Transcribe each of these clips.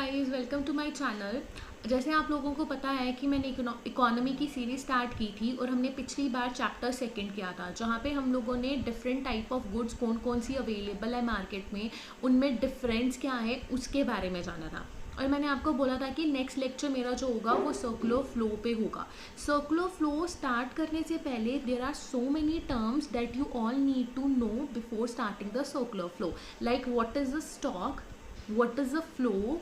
Guys, welcome to my channel. जैसे आप लोगों को पता है कि मैंने इकोनॉमी की सीरीज स्टार्ट की थी और हमने पिछली बार चैप्टर सेकंड किया था, जहाँ पे हम लोगों ने डिफरेंट टाइप ऑफ गुड्स कौन कौन सी अवेलेबल है मार्केट में, उनमें डिफरेंस क्या है उसके बारे में जाना था। और मैंने आपको बोला था कि नेक्स्ट लेक्चर मेरा जो होगा वो सर्कुलर फ्लो पे होगा। सर्कुलर फ्लो स्टार्ट करने से पहले there are so many terms that you all need to know before starting the circular flow, like what is the stock, what is the flow,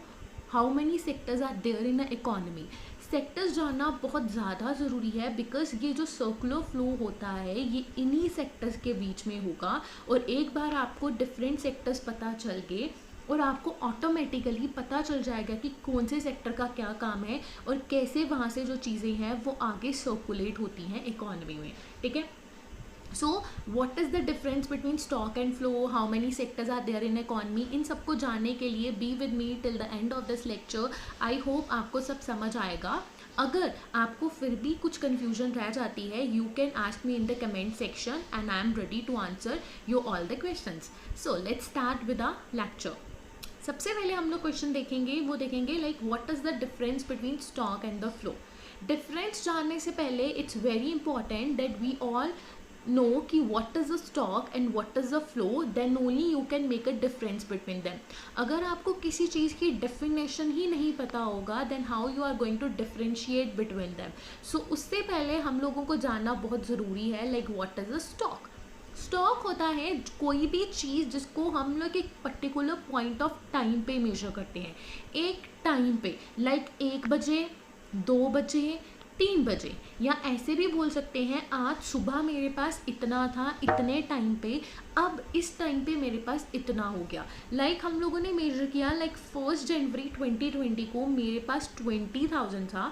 how many sectors are there in the economy। Sectors जानना बहुत ज़्यादा ज़रूरी है because ये जो circular flow होता है ये इन्हीं सेक्टर्स के बीच में होगा। और एक बार आपको डिफरेंट सेक्टर्स पता चल गए और आपको ऑटोमेटिकली पता चल जाएगा कि कौन से सेक्टर का क्या काम है और कैसे वहाँ से जो चीज़ें हैं वो आगे सर्कुलेट होती हैं इकोनॉमी में। ठीक है, so what is the difference between stock and flow, how many sectors are there in economy, इन सबको जानने के लिए be with me till the end of this lecture. I hope आपको सब समझ आएगा। अगर आपको फिर भी कुछ कन्फ्यूजन रह जाती है, you can ask me in the comment section and I am ready to answer you all the questions. So let's start with a lecture. सबसे पहले हम लोग क्वेश्चन देखेंगे, वो देखेंगे like what is the difference between stock and the flow. Difference जानने से पहले it's very important that we all know कि what is the stock and what is the flow, then only you can make a difference between them। अगर आपको किसी चीज़ की definition ही नहीं पता होगा then how you are going to differentiate between them। so उससे पहले हम लोगों को जानना बहुत ज़रूरी है like what is the stock। Stock होता है कोई भी चीज़ जिसको हम लोग एक पर्टिकुलर पॉइंट ऑफ टाइम पे मेजर करते हैं, एक टाइम पे, लाइक 1 बजे, 2 बजे, 3 बजे, या ऐसे भी बोल सकते हैं आज सुबह मेरे पास इतना था इतने टाइम पे, अब इस टाइम पे मेरे पास इतना हो गया। लाइक हम लोगों ने मेजर किया लाइक 1 जनवरी 2020 को मेरे पास 20,000 था,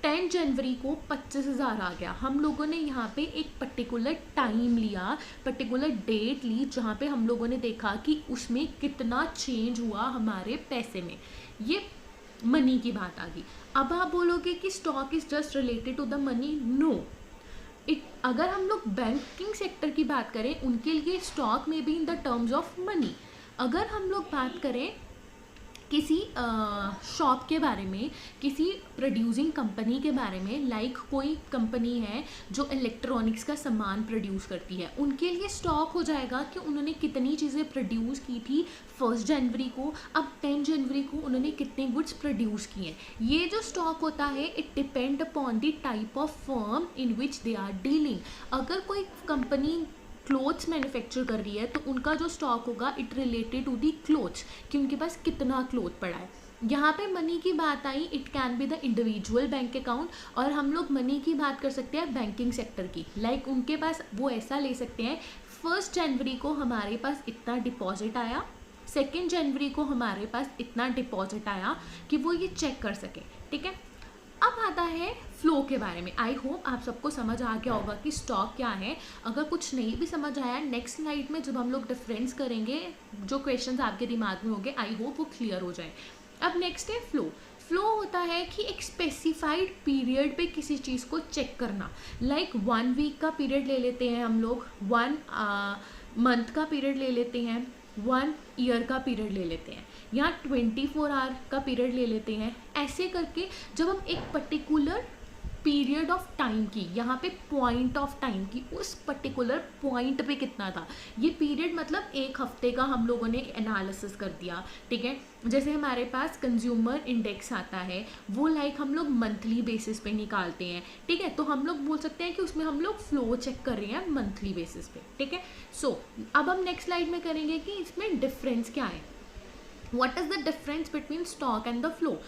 10 जनवरी को 25,000 आ गया। हम लोगों ने यहाँ पे एक पर्टिकुलर टाइम लिया, पर्टिकुलर डेट ली, जहाँ पे हम लोगों ने देखा कि उसमें कितना चेंज हुआ हमारे पैसे में। ये मनी की बात आ गई। अब आप बोलोगे कि stock is just related to the money, no. अगर हम लोग बैंकिंग सेक्टर की बात करें उनके लिए स्टॉक में भी in the terms of money. अगर हम लोग बात करें किसी शॉप के बारे में, किसी प्रोड्यूसिंग कंपनी के बारे में, लाइक कोई कंपनी है जो इलेक्ट्रॉनिक्स का सामान प्रोड्यूस करती है, उनके लिए स्टॉक हो जाएगा कि उन्होंने कितनी चीज़ें प्रोड्यूस की थी 1 जनवरी को, अब 10 जनवरी को उन्होंने कितने गुड्स प्रोड्यूस किए। ये जो स्टॉक होता है it depend upon the type of firm in which they are dealing. अगर कोई कंपनी क्लोथ्स मैन्युफैक्चर कर रही है तो उनका जो स्टॉक होगा it related to the clothes, कि उनके पास कितना क्लोथ पड़ा है। यहाँ पे मनी की बात आई, it can be the individual bank account, और हम लोग मनी की बात कर सकते हैं बैंकिंग सेक्टर की, लाइक उनके पास वो ऐसा ले सकते हैं 1 जनवरी को हमारे पास इतना डिपॉजिट आया, 2 जनवरी को हमारे पास इतना डिपॉजिट आया, कि वो ये चेक कर सके। ठीक है, अब आता है फ्लो के बारे में। आई होप आप सबको समझ आ गया होगा कि स्टॉक क्या है। अगर कुछ नहीं भी समझ आया, नेक्स्ट स्लाइड में जब हम लोग डिफरेंस करेंगे, जो क्वेश्चंस आपके दिमाग में होंगे आई होप वो क्लियर हो जाए। अब नेक्स्ट है फ्लो। फ्लो होता है कि एक स्पेसिफाइड पीरियड पे किसी चीज़ को चेक करना, लाइक 1 वीक का पीरियड ले लेते हैं हम लोग, 1 मंथ का पीरियड ले लेते हैं, 1 ईयर का पीरियड ले लेते हैं, या 24 आवर का पीरियड ले लेते हैं। ऐसे करके जब हम एक पर्टिकुलर पीरियड ऑफ टाइम की, यहाँ पे पॉइंट ऑफ टाइम की, उस पर्टिकुलर पॉइंट पे कितना था, ये पीरियड मतलब 1 हफ्ते का हम लोगों ने एनालिसिस कर दिया। ठीक है, जैसे हमारे पास कंज्यूमर इंडेक्स आता है, वो लाइक हम लोग मंथली बेसिस पे निकालते हैं। ठीक है, तो हम लोग बोल सकते हैं कि उसमें हम लोग फ्लो चेक कर रहे हैं मंथली बेसिस पे। ठीक है, सो अब हम नेक्स्ट स्लाइड में करेंगे कि इसमें डिफरेंस क्या है, what is the difference between stock and the flow.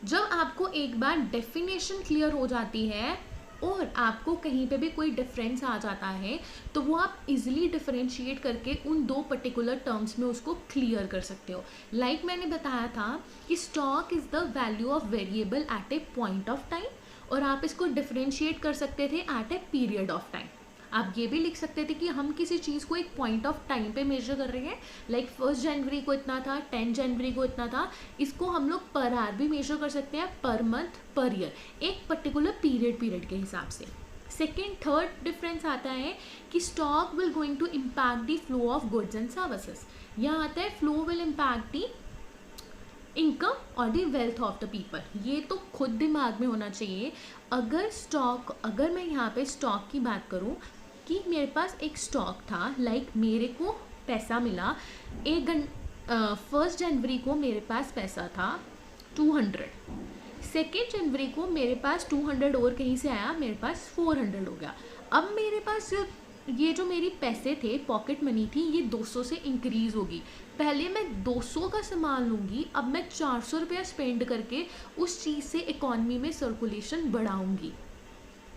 जब आपको एक बार डेफिनेशन क्लियर हो जाती है और आपको कहीं पे भी कोई डिफरेंस आ जाता है तो वो आप इजीली डिफरेंशिएट करके उन 2 पर्टिकुलर टर्म्स में उसको क्लियर कर सकते हो। लाइक मैंने बताया था कि stock is the value of variable at a point of time, और आप इसको डिफरेंशिएट कर सकते थे at a period of time. आप ये भी लिख सकते थे कि हम किसी चीज़ को एक पॉइंट ऑफ टाइम पे मेजर कर रहे हैं, लाइक 1 जनवरी को इतना था, 10 जनवरी को इतना था। इसको हम लोग पर आवर भी मेजर कर सकते हैं, पर मंथ, पर ईयर, एक पर्टिकुलर पीरियड के हिसाब से। सेकेंड थर्ड डिफरेंस आता है कि stock will going to impact the flow of goods and services. यहाँ आता है flow will impact the income और the wealth of the people, ये तो खुद दिमाग में होना चाहिए। अगर मैं यहाँ पे स्टॉक की बात करूँ कि मेरे पास एक स्टॉक था, लाइक मेरे को पैसा मिला 1 जनवरी को मेरे पास पैसा था 200, 2 जनवरी को मेरे पास 200 और कहीं से आया, मेरे पास 400 हो गया। अब मेरे पास जो मेरी पैसे थे, पॉकेट मनी थी, ये 200 से इंक्रीज़ होगी। पहले मैं 200 का सामान लूँगी, अब मैं 400 रुपया स्पेंड करके उस चीज़ से इकॉनमी में सर्कुलेशन बढ़ाऊँगी।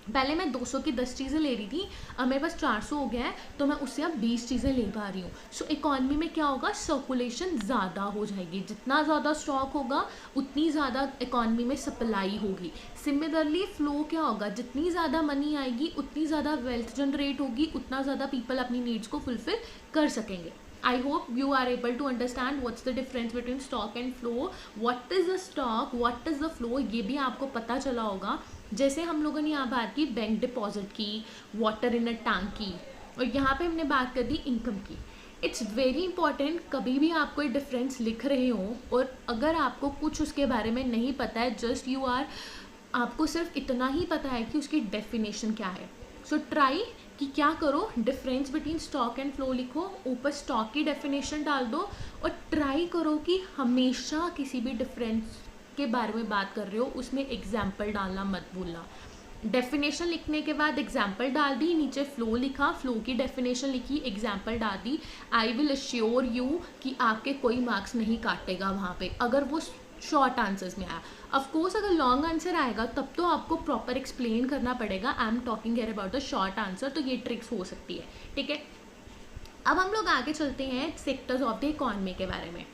पहले मैं 200 की 10 चीज़ें ले रही थी, अब मेरे पास 400 हो गया है, तो मैं उससे अब 20 चीज़ें ले पा रही हूँ। सो इकॉनमी में क्या होगा, सर्कुलेशन ज़्यादा हो जाएगी। जितना ज़्यादा स्टॉक होगा उतनी ज़्यादा इकॉनमी में सप्लाई होगी। सिमिलरली फ्लो क्या होगा, जितनी ज़्यादा मनी आएगी उतनी ज़्यादा वेल्थ जनरेट होगी, उतना ज़्यादा पीपल अपनी नीड्स को फुलफिल कर सकेंगे। I hope you are able to understand what's the difference between stock and flow. What is the stock, what is the flow, ये भी आपको पता चला होगा। जैसे हम लोगों ने यहाँ बात की बैंक डिपॉजिट की, वाटर इन अ टैंक की, और यहाँ पे हमने बात कर दी इनकम की। इट्स वेरी इंपॉर्टेंट, कभी भी आप कोई डिफरेंस लिख रहे हो और अगर आपको कुछ उसके बारे में नहीं पता है, आपको सिर्फ इतना ही पता है कि उसकी डेफिनेशन क्या है। सो ट्राई कि क्या करो, difference between stock and flow लिखो, ऊपर स्टॉक की डेफिनेशन डाल दो, और ट्राई करो कि हमेशा किसी भी डिफरेंस के बारे में बात कर रहे हो उसमें एग्जाम्पल डालना मत भूलना। डेफिनेशन लिखने के बाद एग्जाम्पल डाल दी, नीचे फ्लो लिखा, फ्लो की डेफिनेशन लिखी, एग्जाम्पल डाल दी। आई विल अश्योर यू कि आपके कोई मार्क्स नहीं काटेगा वहाँ पे अगर वो शॉर्ट आंसर्स में आया। ऑफकोर्स अगर लॉन्ग आंसर आएगा तब तो आपको प्रॉपर एक्सप्लेन करना पड़ेगा। I am talking here about the short answer, तो ये ट्रिक्स हो सकती है, ठीक है। अब हम लोग आगे चलते हैं सेक्टर्स ऑफ द इकोनॉमी के बारे में।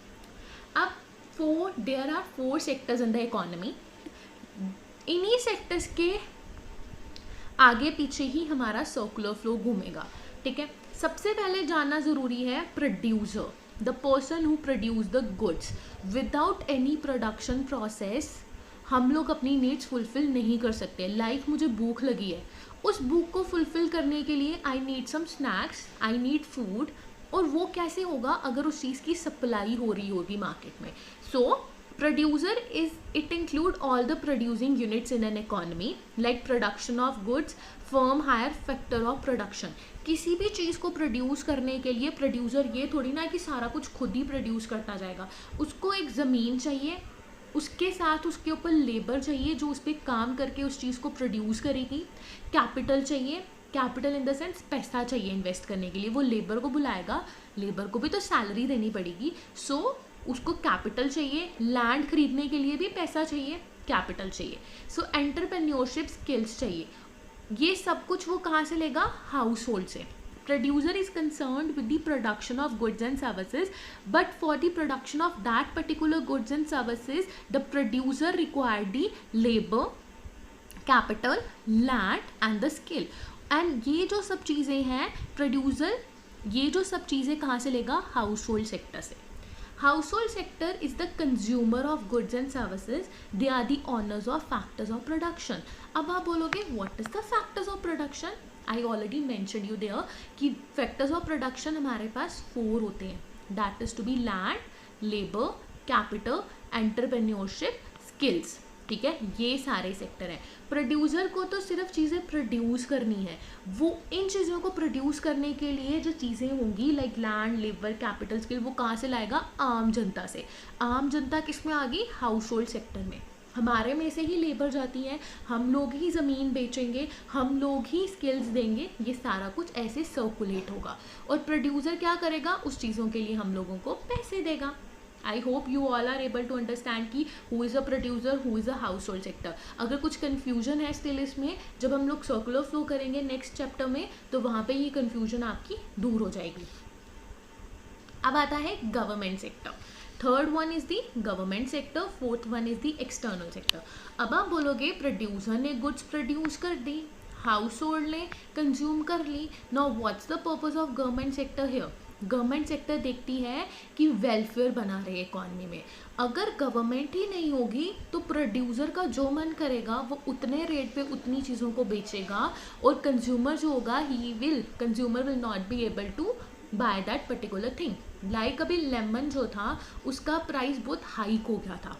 अब there are 4 sectors in the economy. इन्हीं सेक्टर्स के आगे पीछे ही हमारा सर्कुलर फ्लो घूमेगा, ठीक है। सबसे पहले जानना ज़रूरी है producer, the person who produce the goods. Without any production process हम लोग अपनी नीड्स फुलफिल नहीं कर सकते। लाइक मुझे भूख लगी है, उस भूख को फुलफिल करने के लिए I need some snacks, I need food, और वो कैसे होगा अगर उस चीज़ की सप्लाई हो रही होगी मार्केट में। So producer it include all the producing units in an economy, like production of goods, firm hire, factor of production. किसी भी चीज़ को प्रोड्यूस करने के लिए प्रोड्यूसर ये थोड़ी ना कि सारा कुछ खुद ही प्रोड्यूस करता जाएगा। उसको एक ज़मीन चाहिए, उसके साथ उसके ऊपर लेबर चाहिए जो उस पर काम करके उस चीज़ को प्रोड्यूस करेगी, कैपिटल चाहिए, कैपिटल इन द सेंस पैसा चाहिए इन्वेस्ट करने के लिए, वो लेबर को बुलाएगा, लेबर को भी तो सैलरी देनी पड़ेगी, सो उसको कैपिटल चाहिए, लैंड खरीदने के लिए भी पैसा चाहिए, कैपिटल चाहिए, सो एंटरप्रेन्योरशिप स्किल्स चाहिए। ये सब कुछ वो कहाँ से लेगा, हाउस होल्ड से। Producer is concerned with the production of goods and services, but for the production of that particular goods and services, the producer required the labor, capital, land and the skill. And ये जो सब चीज़ें हैं producer, ये जो सब चीज़ें कहाँ से लेगा, household sector से। Household sector is the consumer of goods and services. They are the owners of factors of production. अब आप बोलोगे what is the factors of production? I already mentioned you there कि factors of production हमारे पास 4 होते हैं, that is to be land, labor, capital, entrepreneurship, skills, ठीक है। ये सारे सेक्टर हैं। प्रोड्यूसर को तो सिर्फ चीज़ें प्रोड्यूस करनी है, वो इन चीज़ों को प्रोड्यूस करने के लिए जो चीज़ें होंगी like land, labour, capital, skill, वो कहाँ से लाएगा, आम जनता से। आम जनता किस में आ गई, हाउस होल्ड सेक्टर में। हमारे में से ही लेबर जाती है, हम लोग ही ज़मीन बेचेंगे, हम लोग ही स्किल्स देंगे, ये सारा कुछ ऐसे सर्कुलेट होगा। और प्रोड्यूसर क्या करेगा, उस चीज़ों के लिए हम लोगों को पैसे देगा। I hope you all are able to understand कि who is a producer, who is a household sector. अगर कुछ कन्फ्यूजन है स्टिल इसमें, जब हम लोग सर्कुलर फ्लो करेंगे नेक्स्ट चैप्टर में, तो वहाँ पे ये कन्फ्यूजन आपकी दूर हो जाएगी। अब आता है government sector. Third one is the government sector, fourth one is the external sector. अब आप बोलोगे प्रोड्यूसर ने गुड्स प्रोड्यूस कर दी, हाउस होल्ड ने कंज्यूम कर ली, now what's the purpose of government sector here. Government sector देखती है कि वेलफेयर बना रहे इकॉनमी में। अगर गवर्नमेंट ही नहीं होगी तो प्रोड्यूसर का जो मन करेगा वो उतने रेट पे उतनी चीज़ों को बेचेगा, और कंज्यूमर जो होगा consumer will not be able to buy that particular thing. Like अभी लेमन जो था उसका प्राइस बहुत हाइक हो गया था।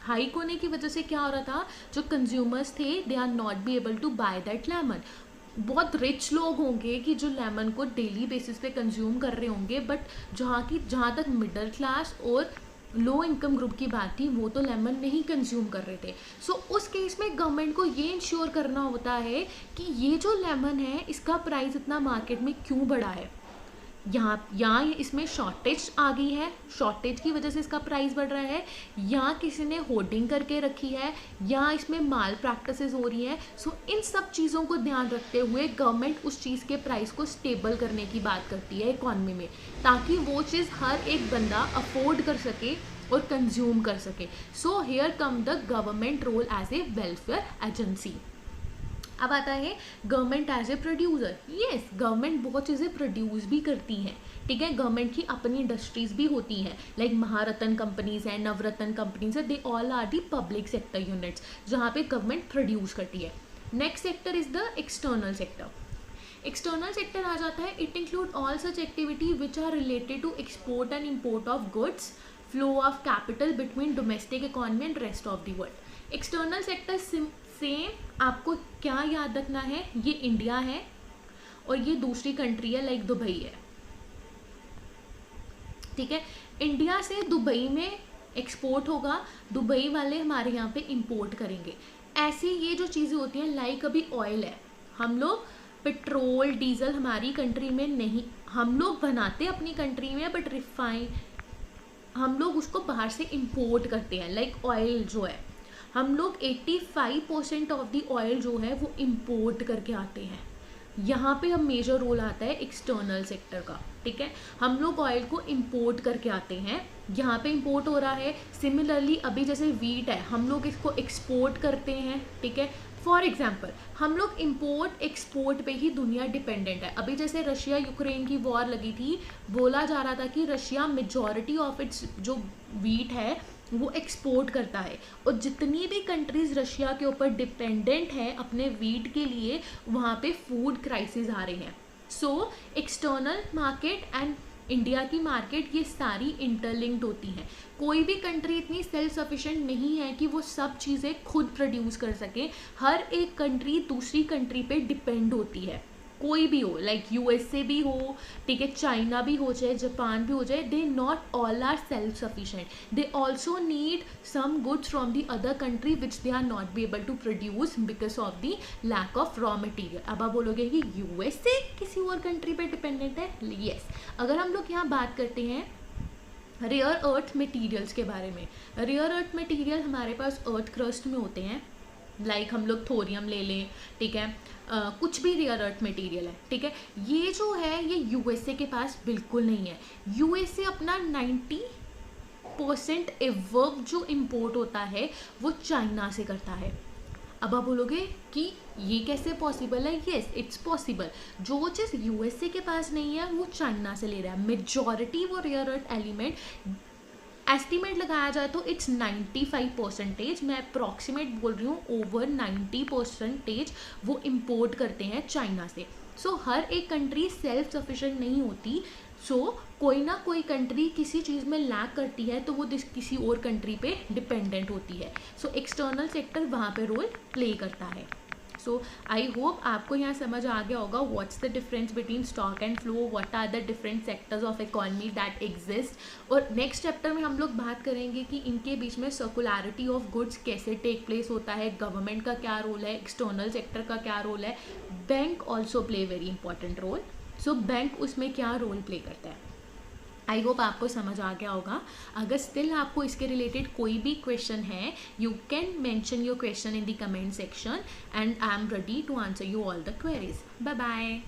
हाइक होने की वजह से क्या हो रहा था, जो कंज्यूमर्स थे they are not be able to buy that lemon. बहुत रिच लोग होंगे कि जो लेमन को डेली बेसिस पे कंज्यूम कर रहे होंगे, बट जहाँ तक मिडिल क्लास और लो इनकम ग्रुप की बात थी वो तो लेमन नहीं कंज्यूम कर रहे थे। सो उस केस में गवर्नमेंट को ये इंश्योर करना होता है कि ये जो लेमन है इसका प्राइस इतना मार्केट में क्यों बढ़ा है। यहाँ इसमें शॉर्टेज आ गई है, शॉर्टेज की वजह से इसका प्राइस बढ़ रहा है, या किसी ने होर्डिंग करके रखी है, या इसमें माल प्रैक्टिसेस हो रही है। सो इन सब चीज़ों को ध्यान रखते हुए गवर्नमेंट उस चीज़ के प्राइस को स्टेबल करने की बात करती है इकॉनमी में, ताकि वो चीज़ हर एक बंदा अफोर्ड कर सके और कंज्यूम कर सके। So here come the government role as a welfare agency. अब आता है government as a producer. Yes, government बहुत चीज़ें प्रोड्यूस भी करती हैं, ठीक है। गवर्नमेंट की अपनी इंडस्ट्रीज भी होती हैं, लाइक महारत्न कंपनीज हैं, नवरत्न कंपनीज है, they all are the public sector units जहाँ पे गवर्नमेंट प्रोड्यूस करती है। Next sector is the external sector. External sector आ जाता है, it include all such activity which are related to export and import of goods, flow of capital between domestic economy and rest of the world. External sector same आपको क्या याद रखना है, ये India है और ये दूसरी कंट्री है लाइक दुबई है, ठीक है। इंडिया से दुबई में एक्सपोर्ट होगा, दुबई वाले हमारे यहाँ पे इंपोर्ट करेंगे। ऐसी ये जो चीज़ें होती हैं, लाइक अभी ऑयल है, हम लोग पेट्रोल डीजल हमारी कंट्री में नहीं, हम लोग बनाते अपनी कंट्री में, बट रिफाइन हम लोग उसको बाहर से इंपोर्ट करते हैं। लाइक ऑयल जो है, हम लोग 85% ऑफ दी ऑयल जो है वो इंपोर्ट करके आते हैं। यहाँ पे हम मेजर रोल आता है एक्सटर्नल सेक्टर का, ठीक है। हम लोग ऑयल को इंपोर्ट करके आते हैं, यहाँ पे इंपोर्ट हो रहा है। सिमिलरली अभी जैसे वीट है, हम लोग इसको एक्सपोर्ट करते हैं, ठीक है। फॉर एग्जाम्पल हम लोग इंपोर्ट एक्सपोर्ट पे ही दुनिया डिपेंडेंट है। अभी जैसे रशिया यूक्रेन की वॉर लगी थी, बोला जा रहा था कि रशिया मेजॉरिटी ऑफ इट्स जो वीट है वो एक्सपोर्ट करता है, और जितनी भी कंट्रीज रशिया के ऊपर डिपेंडेंट है अपने वीट के लिए, वहाँ पे फूड क्राइसिस आ रहे हैं। So external market and India की मार्केट ये सारी इंटरलिंक्ड होती हैं। कोई भी कंट्री इतनी सेल्फ सफिशिएंट नहीं है कि वो सब चीज़ें खुद प्रोड्यूस कर सके। हर एक कंट्री दूसरी कंट्री पे डिपेंड होती है, कोई भी हो, लाइक यूएसए भी हो, ठीक है, चाइना भी हो जाए, जापान भी हो जाए, they not all are self sufficient, they also need some goods from the other country which they are not be able to produce because of the lack of raw material. अब आप बोलोगे कि USA किसी और country पे dependent है, yes. अगर हम लोग यहाँ बात करते हैं रेयर अर्थ मटेरियल्स के बारे में, रेयर अर्थ मटेरियल हमारे पास अर्थ क्रस्ट में होते हैं, लाइक हम लोग थोरियम ले लें, ठीक है, कुछ भी रेयर अर्थ मटेरियल है, ठीक है। ये जो है ये यूएसए के पास बिल्कुल नहीं है। यूएसए अपना 90% एवर्ब जो इम्पोर्ट होता है वो चाइना से करता है। अब आप बोलोगे कि ये कैसे पॉसिबल है, येस इट्स पॉसिबल। जो चीज़ यूएसए के पास नहीं है वो चाइना से ले रहा है। मेजॉरिटी वो रेयर अर्थ एलिमेंट एस्टिमेट लगाया जाए तो इट्स 95%, मैं अप्रॉक्सीमेट बोल रही हूँ, ओवर 90% वो इम्पोर्ट करते हैं चाइना से। सो हर एक कंट्री सेल्फ सफिशिएंट नहीं होती। सो कोई ना कोई कंट्री किसी चीज़ में लैक करती है तो वो किसी और कंट्री पे डिपेंडेंट होती है। सो एक्सटर्नल सेक्टर वहाँ पे रोल प्ले करता है। सो आई होप आपको यहाँ समझ आ गया होगा what's the difference between stock and flow, what are the different sectors of economy that exist. और नेक्स्ट चैप्टर में हम लोग बात करेंगे कि इनके बीच में सर्कुलैरिटी ऑफ गुड्स कैसे टेक प्लेस होता है, गवर्नमेंट का क्या रोल है, एक्सटर्नल सेक्टर का क्या रोल है, bank also play very important role. So bank उसमें क्या रोल प्ले करता है। आई होप आपको समझ आ गया होगा। अगर स्टिल आपको इसके रिलेटेड कोई भी क्वेश्चन है, you can mention your question in the comment section and I am ready to answer you all the queries. Bye bye.